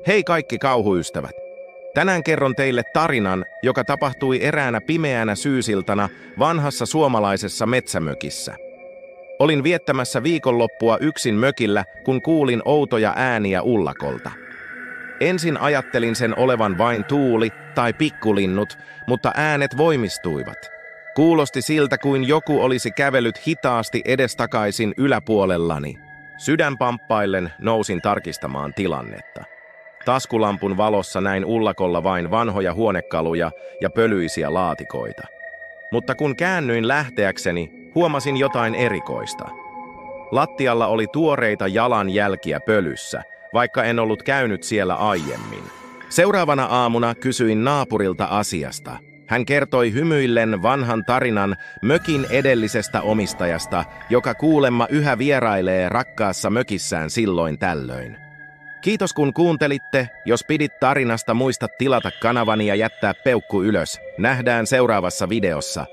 Hei kaikki kauhuystävät! Tänään kerron teille tarinan, joka tapahtui eräänä pimeänä syysiltana vanhassa suomalaisessa metsämökissä. Olin viettämässä viikonloppua yksin mökillä, kun kuulin outoja ääniä ullakolta. Ensin ajattelin sen olevan vain tuuli tai pikkulinnut, mutta äänet voimistuivat. Kuulosti siltä, kuin joku olisi kävellyt hitaasti edestakaisin yläpuolellani. Sydän pamppaillen nousin tarkistamaan tilannetta. Taskulampun valossa näin ullakolla vain vanhoja huonekaluja ja pölyisiä laatikoita. Mutta kun käännyin lähteäkseni, huomasin jotain erikoista. Lattialla oli tuoreita jalanjälkiä pölyssä, vaikka en ollut käynyt siellä aiemmin. Seuraavana aamuna kysyin naapurilta asiasta. Hän kertoi hymyillen vanhan tarinan mökin edellisestä omistajasta, joka kuulemma yhä vierailee rakkaassa mökissään silloin tällöin. Kiitos kun kuuntelitte. Jos pidit tarinasta, muista tilata kanavani ja jättää peukku ylös. Nähdään seuraavassa videossa.